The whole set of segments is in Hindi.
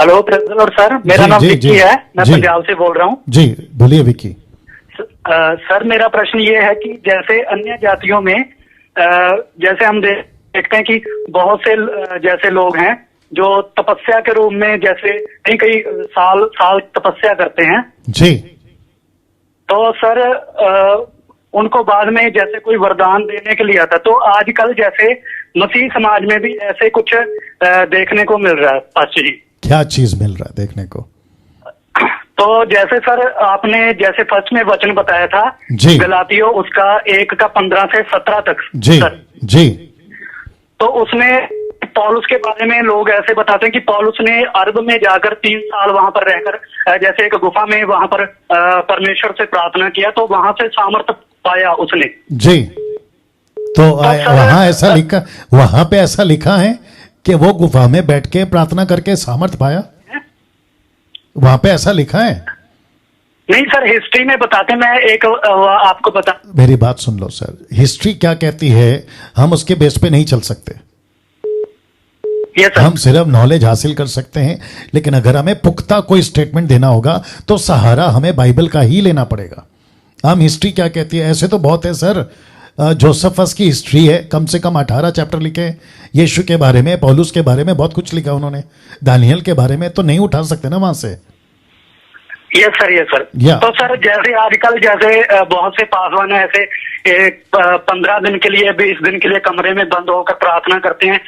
हेलो प्रेसिडेंट और सर, मेरा नाम विक्की है, मैं पंजाब से बोल रहा हूँ। जी बोलिए विक्की। सर मेरा प्रश्न ये है कि जैसे अन्य जातियों में जैसे हम देखते हैं कि बहुत से जैसे लोग हैं जो तपस्या के रूप में जैसे कई कई साल साल तपस्या करते हैं जी। तो सर उनको बाद में जैसे कोई वरदान देने के लिए आता, तो आजकल जैसे मसीह समाज में भी ऐसे कुछ देखने को मिल रहा है। पास्टर जी, क्या चीज मिल रहा है देखने को? तो जैसे सर आपने जैसे फर्स्ट में वचन बताया था गलातियों उसका 1:15 से 17 तक जी सर, जी। तो उसमें पौलुस के बारे में लोग ऐसे बताते हैं कि पौलुस ने अरब में जाकर 3 साल वहां पर रहकर जैसे एक गुफा में वहां पर परमेश्वर से प्रार्थना किया, तो वहां से सामर्थ्य पाया उसने जी। तो वहां ऐसा लिखा, वहां पे ऐसा लिखा है कि वो गुफा में बैठ के प्रार्थना करके सामर्थ्य पाया? वहां पे ऐसा लिखा है? नहीं सर, हिस्ट्री में बताते, मैं एक आपको बता। मेरी बात सुन लो सर, हिस्ट्री क्या कहती है हम उसके बेस पे नहीं चल सकते। हम सिर्फ नॉलेज हासिल कर सकते हैं, लेकिन अगर हमें पुख्ता कोई स्टेटमेंट देना होगा तो सहारा हमें बाइबल का ही लेना पड़ेगा। हम हिस्ट्री क्या कहती है, ऐसे तो बहुत है सर। जोसेफस की हिस्ट्री है, कम से कम 18 चैप्टर लिखे। यीशु के बारे में, पौलुस के बारे में बहुत कुछ लिखा उन्होंने। दानियल के बारे में तो नहीं उठा सकते ना वहां से। Yes sir, yes sir. तो सर जैसे आजकल जैसे बहुत से पासवान ऐसे 15 दिन के लिए 20 दिन के लिए कमरे में बंद होकर प्रार्थना करते हैं,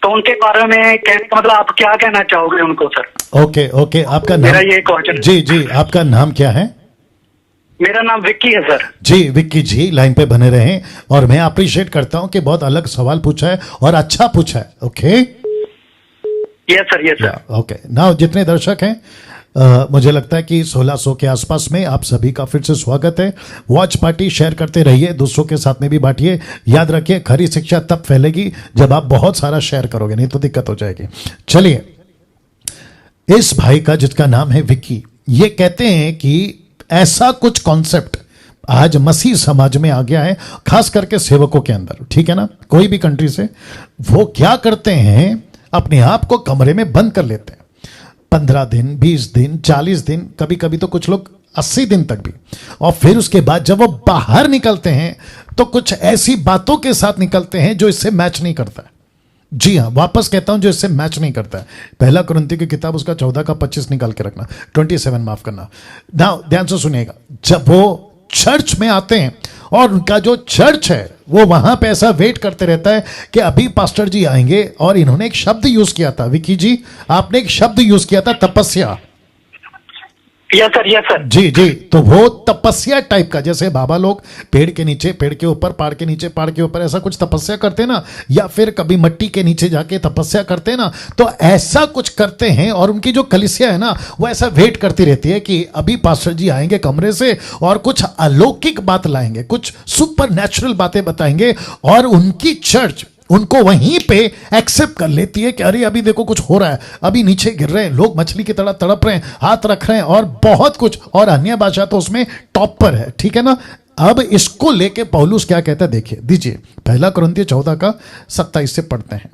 तो उनके बारे में कहने का मतलब आप क्या कहना चाहोगे उनको सर? ओके ओके, आपका नाम? मेरा ये क्वेश्चन। जी जी, आपका नाम क्या है? मेरा नाम विक्की है सर। जी विक्की जी, लाइन पे बने रहें। और मैं अप्रिशिएट करता हूं कि बहुत अलग सवाल पूछा है और अच्छा पूछा है। Okay yes sir, yes sir. Okay now जितने दर्शक हैं, मुझे लगता है कि 1600 के आसपास में आप सभी का फिर से स्वागत है। वॉच पार्टी शेयर करते रहिए, दूसरों के साथ में भी बांटिए। याद रखिए, खरी शिक्षा तब फैलेगी जब आप बहुत सारा शेयर करोगे, नहीं तो दिक्कत हो जाएगी। चलिए, इस भाई का जिसका नाम है विक्की, ये कहते हैं कि ऐसा कुछ कॉन्सेप्ट आज मसीह समाज में आ गया है, खास करके सेवकों के अंदर, ठीक है ना, कोई भी कंट्री से। वो क्या करते हैं, अपने आप को कमरे में बंद कर लेते हैं 15 दिन, 20 दिन, 40 दिन, कभी कभी तो कुछ लोग 80 दिन तक भी। और फिर उसके बाद जब वो बाहर निकलते हैं तो कुछ ऐसी बातों के साथ निकलते हैं जो इससे मैच नहीं करता है। जी हाँ, वापस कहता हूं, जो इससे मैच नहीं करता है। पहला कुरिन्थियों की किताब उसका 14 का 25 निकाल के रखना, 27 माफ करना। ध्यान से सुनिएगा, जब वो चर्च में आते हैं और उनका जो चर्च है वो वहां पे ऐसा वेट करते रहता है कि अभी पास्टर जी आएंगे। और इन्होंने एक शब्द यूज किया था, विकी जी आपने एक शब्द यूज किया था, Tapasya. Yes sir, yes sir. जी जी, तो वो तपस्या टाइप का, जैसे बाबा लोग पेड़ के नीचे, पेड़ के ऊपर, पहाड़ के नीचे, पहाड़ के ऊपर ऐसा कुछ तपस्या करते हैं ना, या फिर कभी मट्टी के नीचे जाके तपस्या करते हैं ना, तो ऐसा कुछ करते हैं। और उनकी जो कलीसिया है ना, वो ऐसा वेट करती रहती है कि अभी पास्टर जी आएंगे कमरे से और कुछ अलौकिक बात लाएंगे, कुछ सुपर नेचुरल बातें बताएंगे। और उनकी चर्च उनको वहीं पे एक्सेप्ट कर लेती है कि अरे अभी देखो कुछ हो रहा है, अभी नीचे गिर रहे हैं लोग, मछली की तरह तड़प रहे हैं, हाथ रख रहे हैं और बहुत कुछ, और अन्य भाषा तो उसमें टॉप पर है, ठीक है ना। अब इसको लेके पौलुस क्या कहता है, देखिए दीजिए, पहला कुरिन्थियों 14 का 27 से पढ़ते हैं।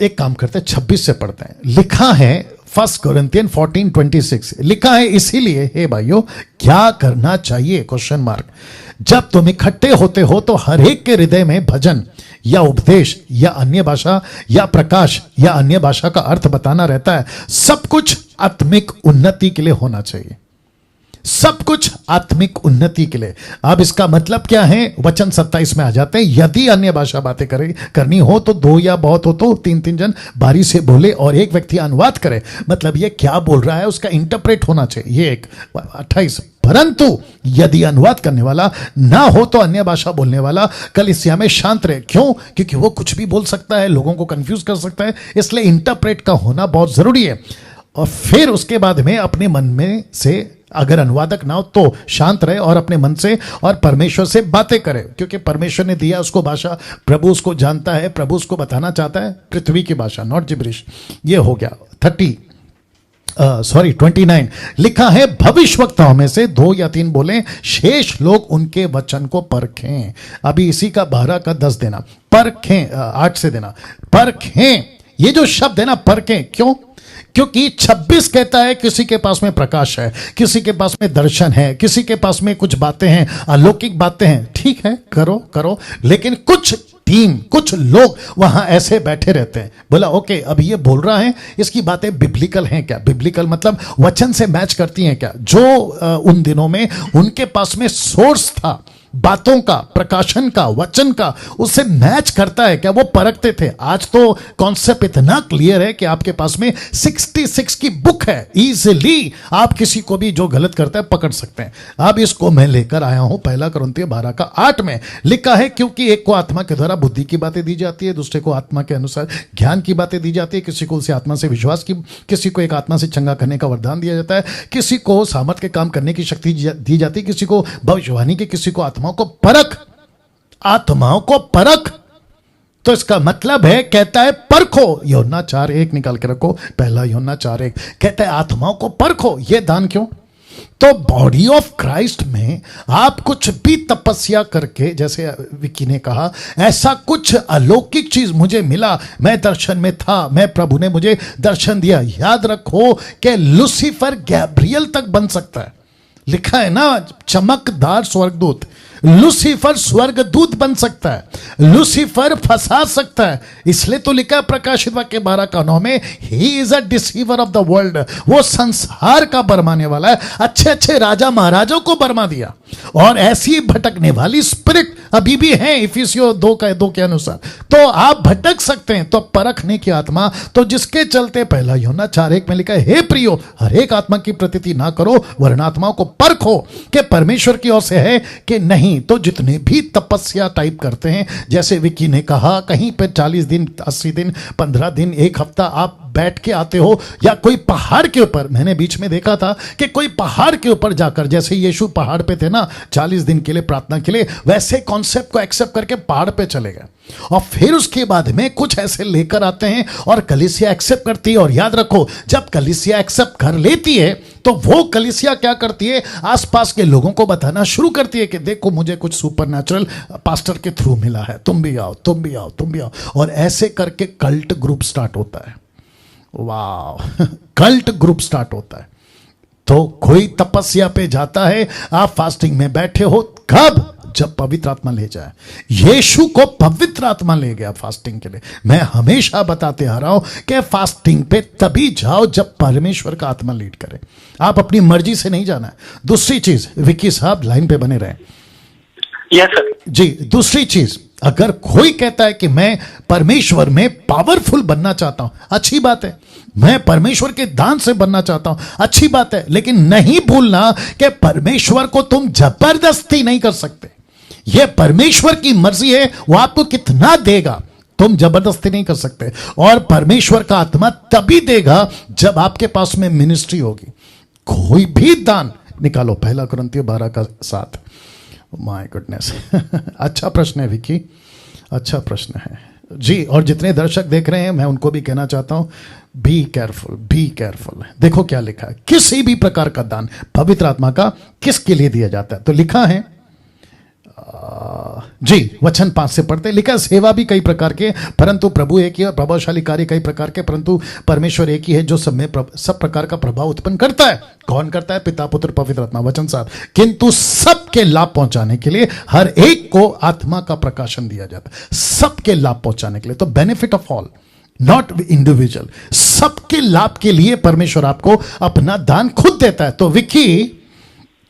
एक काम करते हैं, 26 से पढ़ते हैं। लिखा है 1 Corinthians 14:26 लिखा है, इसीलिए हे भाइयों क्या करना चाहिए, क्वेश्चन मार्क, जब तुम इकट्ठे होते हो तो हर एक के हृदय में भजन या उपदेश या अन्य भाषा या प्रकाश या अन्य भाषा का अर्थ बताना रहता है। सब कुछ आत्मिक उन्नति के लिए होना चाहिए, सब कुछ आत्मिक उन्नति के लिए। अब इसका मतलब क्या है, वचन 27 में आ जाते हैं, यदि अन्य भाषा बातें करनी हो तो 2 या बहुत हो तो 3 जन बारी से बोले और एक व्यक्ति अनुवाद करे। मतलब ये क्या बोल रहा है उसका इंटरप्रेट होना चाहिए। ये एक 28, परंतु यदि अनुवाद करने वाला ना हो तो अन्य भाषा बोलने वाला कलीसिया में शांत रहे। क्यों? क्योंकि वो कुछ भी बोल सकता है, लोगों को कंफ्यूज कर सकता है, इसलिए इंटरप्रेट का होना बहुत जरूरी है। और फिर उसके बाद में अपने मन में से, अगर अनुवादक ना हो तो शांत रहे और अपने मन से और परमेश्वर से बातें करे, क्योंकि परमेश्वर ने दिया उसको भाषा, प्रभु उसको जानता है, प्रभु उसको बताना चाहता है पृथ्वी की भाषा, नॉट जिब्रिश। ये हो गया 29 लिखा है, भविष्यवक्ताओं में से 2 या 3 बोले, शेष लोग उनके वचन को परखें। अभी इसी का 12 का 10 देना, परखें, 8 से देना, परखें ये जो शब्द है ना परखें, क्यों? क्योंकि 26 कहता है किसी के पास में प्रकाश है, किसी के पास में दर्शन है, किसी के पास में कुछ बातें हैं, अलौकिक बातें हैं। ठीक है, करो करो, लेकिन कुछ टीम, कुछ लोग वहां ऐसे बैठे रहते हैं। बोला ओके, अब ये बोल रहा है, इसकी बातें बिब्लिकल हैं क्या? बिब्लिकल मतलब वचन से मैच करती हैं क्या? जो उन दिनों में उनके पास में सोर्स था बातों का, प्रकाशन का, वचन का, उससे मैच करता है क्या? वो परखते थे। आज तो कॉन्सेप्ट इतना क्लियर है कि आपके पास में 66 की बुक है, इजीली आप किसी को भी जो गलत करता है पकड़ सकते हैं। अब इसको मैं लेकर आया हूं 1 कुरिन्थियों 12:8 में लिखा है, क्योंकि एक को आत्मा के द्वारा बुद्धि की बातें दी जाती है, दूसरे को आत्मा के अनुसार ज्ञान की बातें दी जाती है, किसी को उसे आत्मा से विश्वास की, किसी को एक आत्मा से चंगा करने का वरदान दिया जाता है, किसी को सामर्थ के काम करने की शक्ति दी जाती है, किसी को भविष्यवाणी की, किसी को आत्माओं को परख, आत्माओं को परख। तो इसका मतलब है, कहता है परखो, यूहन्ना 4:1 निकाल के रखो, 1 यूहन्ना 4:1 कहता है आत्माओं को परखो। यह दान क्यों? तो बॉडी ऑफ क्राइस्ट में आप कुछ भी तपस्या करके, जैसे विकी ने कहा, ऐसा कुछ अलौकिक चीज मुझे मिला, मैं दर्शन में था, मैं प्रभु ने मुझे दर्शन दिया। याद रखो कि लूसीफर गैब्रियल तक बन सकता है। लिखा है ना, चमकदार स्वर्गदूत, लूसीफर स्वर्गदूत बन सकता है, लूसीफर फंसा सकता है। इसलिए तो लिखा है प्रकाशित वाक्य 12:9 में, he is a deceiver of the world, वो संसार का बरमाने वाला है। अच्छे अच्छे राजा महाराजों को बरमा दिया, और ऐसी भटकने वाली स्पिरिट अभी भी है इफिसियों 2:2 के अनुसार। तो आप भटक सकते हैं, तो परखने की आत्मा, तो जिसके चलते 1 यूहन्ना 4:1 में लिखा है, हे प्रियो, हर एक आत्मा की प्रतीति ना करो, वरन आत्माओं को परखो कि परमेश्वर की ओर से है कि नहीं। तो जितने भी तपस्या टाइप करते हैं, जैसे विकी ने कहा, कहीं पे 40 दिन, 80 दिन, 15 दिन, 1 हफ्ता आप बैठ के आते हो, या कोई पहाड़ के ऊपर, मैंने बीच में देखा था कि कोई पहाड़ के ऊपर जाकर, जैसे यीशु पहाड़ पे थे ना 40 दिन के लिए प्रार्थना के लिए, वैसे कॉन्सेप्ट को एक्सेप्ट करके पहाड़ पे चले गए, और फिर उसके बाद में कुछ ऐसे लेकर आते हैं और कलीसिया एक्सेप्ट करती है। और याद रखो, जब कलीसिया एक्सेप्ट कर लेती है तो वो कलीसिया क्या करती है, आसपास के लोगों को बताना शुरू करती है कि देखो मुझे कुछ सुपरनैचुरल पास्टर के थ्रू मिला है, तुम भी आओ, तुम भी आओ, तुम भी आओ, और ऐसे करके कल्ट ग्रुप स्टार्ट होता है। वाह, कल्ट ग्रुप स्टार्ट होता है। तो कोई तपस्या पे जाता है, आप फास्टिंग में बैठे हो, कब? जब पवित्र आत्मा ले जाए। यीशु को पवित्र आत्मा ले गया फास्टिंग के लिए। मैं हमेशा बताते आ रहा हूं कि फास्टिंग पे तभी जाओ जब परमेश्वर का आत्मा लीड करे, आप अपनी मर्जी से नहीं जाना है। दूसरी चीज, विकी साहब लाइन पे बने रहे। यस सर जी, दूसरी चीज, अगर कोई कहता है कि मैं परमेश्वर में पावरफुल बनना चाहता हूं, अच्छी बात है, मैं परमेश्वर के दान से बनना चाहता हूं, अच्छी बात है, लेकिन नहीं भूलना कि परमेश्वर को तुम जबरदस्ती नहीं कर सकते। यह परमेश्वर की मर्जी है, वो आपको कितना देगा, तुम जबरदस्ती नहीं कर सकते। और परमेश्वर का आत्मा तभी देगा जब आपके पास में मिनिस्ट्री होगी। कोई भी दान निकालो, 1 कुरिन्थियों 12:7। माय गुडनेस, अच्छा प्रश्न है विकी, अच्छा प्रश्न है जी। और जितने दर्शक देख रहे हैं, मैं उनको भी कहना चाहता हूं, बी केयरफुल, बी केयरफुल। देखो क्या लिखा है, किसी भी प्रकार का दान पवित्र आत्मा का किसके लिए दिया जाता है? तो लिखा है जी, वचन 5 से पढ़ते, लिखा है, सेवा भी कई प्रकार के, परंतु प्रभु एक ही है, प्रभावशाली कार्य कई प्रकार के, परंतु परमेश्वर एक ही है, जो सब में सब प्रकार का प्रभाव उत्पन्न करता है। कौन करता है? पिता, पुत्र, पवित्र आत्मा। वचन 7, किंतु सबके लाभ पहुंचाने के लिए हर एक को आत्मा का प्रकाशन दिया जाता है, सबके लाभ पहुंचाने के लिए। तो benefit of all, not individual, सबके लाभ के लिए परमेश्वर आपको अपना दान खुद देता है। तो विकी,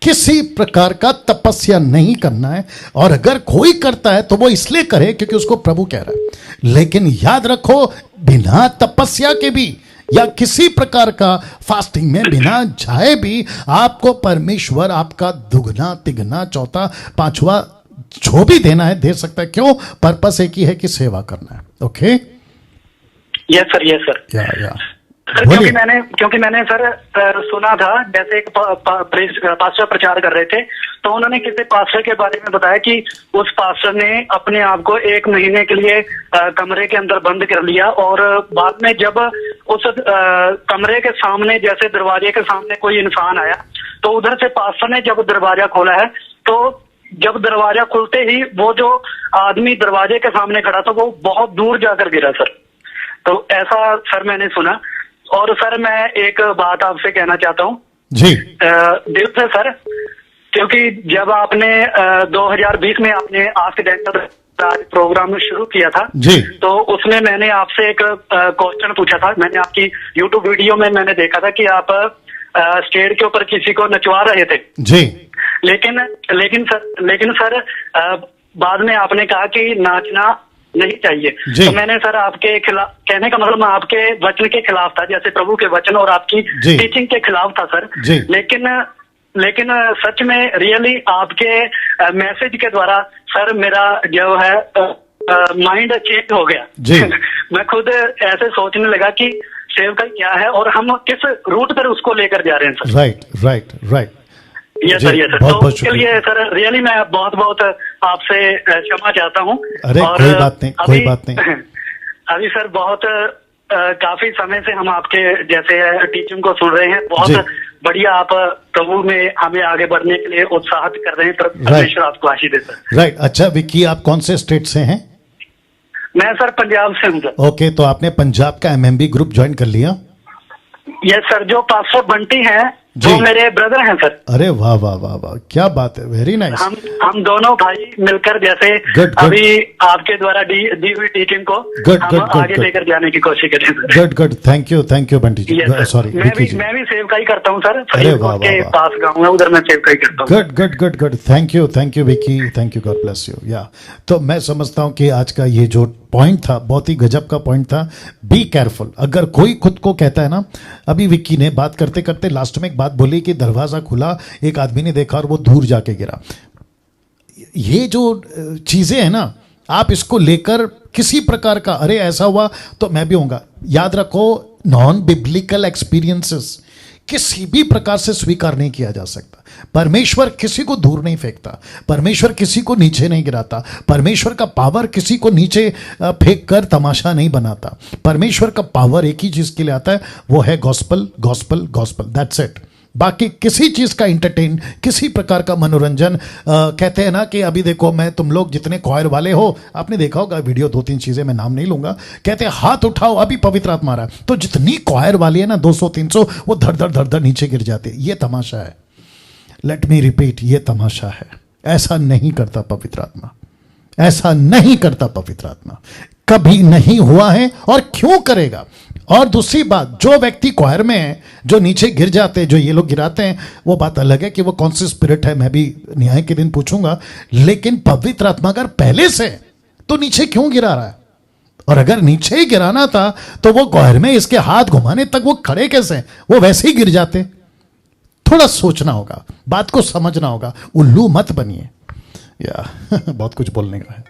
किसी प्रकार का तपस्या नहीं करना है, और अगर कोई करता है तो वो इसलिए करे क्योंकि उसको प्रभु कह रहा है। लेकिन याद रखो, बिना तपस्या के भी या किसी प्रकार का फास्टिंग में बिना जाए भी आपको परमेश्वर आपका दुगना, तिगना, चौथा, पांचवा जो भी देना है दे सकता है। क्यों? पर्पस एक ही है कि सेवा करना है। Okay, yes sir, yes sir. या क्योंकि मैंने सर सुना था, जैसे एक पास्टर प्रचार कर रहे थे, तो उन्होंने किसी पास्टर के बारे में बताया कि उस पास्टर ने अपने आप को 1 महीने के लिए कमरे के अंदर बंद कर लिया, और बाद में जब उस कमरे के सामने, जैसे दरवाजे के सामने कोई इंसान आया, तो उधर से पास्टर ने जब दरवाजा खोला है, तो जब दरवाजा खुलते ही वो जो आदमी दरवाजे के सामने खड़ा था वो बहुत दूर जाकर गिरा सर। तो ऐसा सर मैंने सुना। और सर मैं एक बात आपसे कहना चाहता हूँ जी, दिल से सर, क्योंकि जब आपने 2020 में आपने आस्क डेंटल राज प्रोग्राम शुरू किया था जी, तो उसमें मैंने आपसे एक क्वेश्चन पूछा था। मैंने आपकी यूट्यूब वीडियो में मैंने देखा था कि आप स्टेज के ऊपर किसी को नचवा रहे थे जी, लेकिन सर बाद में आपने कहा कि नाचना नहीं चाहिए। तो मैंने सर आपके खिलाफ, कहने का मतलब मैं आपके वचन के खिलाफ था, जैसे प्रभु के वचन और आपकी टीचिंग के खिलाफ था सर। लेकिन सच में रियली आपके मैसेज के द्वारा सर मेरा जो है माइंड चेंज हो गया। मैं खुद ऐसे सोचने लगा कि सेवकाई क्या है और हम किस रूट पर उसको लेकर जा रहे हैं सर। राइट। ये सर, ये सर, तो उसके लिए सर रियली मैं बहुत बहुत आपसे क्षमा चाहता हूँ। अरे कोई बात नहीं। अभी सर बहुत काफी समय से हम आपके जैसे टीचिंग को सुन रहे हैं, बहुत बढ़िया। आप प्रभु में हमें आगे बढ़ने के लिए उत्साहित कर रहे हैं। परमेश्वर आपको आशीष दे सर। राइट। अच्छा विक्की, आप कौन से स्टेट से हैं? मैं सर पंजाब से हूँ सर। ओके, तो आपने पंजाब का एमएमबी ग्रुप ज्वाइन कर लिया? यस सर, जो पास्टर बंटी हैं वो मेरे ब्रदर हैं सर। अरे वाह वाह वाह वाह, क्या बात है, वेरी नाइस। हम दोनों भाई मिलकर जैसे अभी आपके द्वारा दी हुई टीचिंग को हम आगे लेकर जाने की कोशिश करें। Good, thank you Bunty ji. Sorry, मैं भी सेवकाई करता हूँ सर। अरे वाह, के पास गाँव है, उधर मैं सेवकाई करता हूँ। Good, thank you Vicky, thank you, God bless you. या तो मैं समझता हूँ कि आज का ये जो पॉइंट था बहुत ही गजब का पॉइंट था। Be careful. अगर कोई खुद को कहता है ना, अभी विक्की ने बात करते करते लास्ट में एक बात बोली कि दरवाजा खुला, एक आदमी ने देखा और वो दूर जाके गिरा। ये जो चीजें हैं ना, आप इसको लेकर किसी प्रकार का अरे ऐसा हुआ तो मैं भी होऊंगा, याद रखो नॉन बिब्लिकल एक्सपीरियंसेस किसी भी प्रकार से स्वीकार नहीं किया जा सकता। परमेश्वर किसी को दूर नहीं फेंकता, परमेश्वर किसी को नीचे नहीं गिराता, परमेश्वर का पावर किसी को नीचे फेंक कर तमाशा नहीं बनाता। परमेश्वर का पावर एक ही चीज के लिए आता है, वो है गॉस्पल, दैट्स इट। बाकी किसी चीज का इंटरटेन, किसी प्रकार का मनोरंजन, कहते हैं ना कि अभी देखो मैं, तुम लोग जितने क्वायर वाले हो, आपने देखा होगा वीडियो, 2-3 चीजें मैं नाम नहीं लूंगा, कहते हैं हाथ उठाओ अभी पवित्र आत्मा आ रहा है, तो जितनी क्वायर वाली है ना 200-300, वो धड़ धड़ नीचे गिर जाते। ये तमाशा है। लेट मी रिपीट, ये तमाशा है। ऐसा नहीं करता पवित्र आत्मा, ऐसा नहीं करता पवित्र आत्मा, कभी नहीं हुआ है और क्यों करेगा। और दूसरी बात, जो व्यक्ति क्वायर में है, जो नीचे गिर जाते हैं, जो ये लोग गिराते हैं, वो बात अलग है कि वो कौन सी स्पिरिट है, मैं भी न्याय के दिन पूछूंगा। लेकिन पवित्र आत्मा अगर पहले से तो नीचे क्यों गिरा रहा है? और अगर नीचे ही गिराना था तो वो क्वायर में इसके हाथ घुमाने तक वो खड़े कैसे? वो वैसे ही गिर जाते। थोड़ा सोचना होगा, बात को समझना होगा, उल्लू मत बनिए। या बहुत कुछ बोलने का है।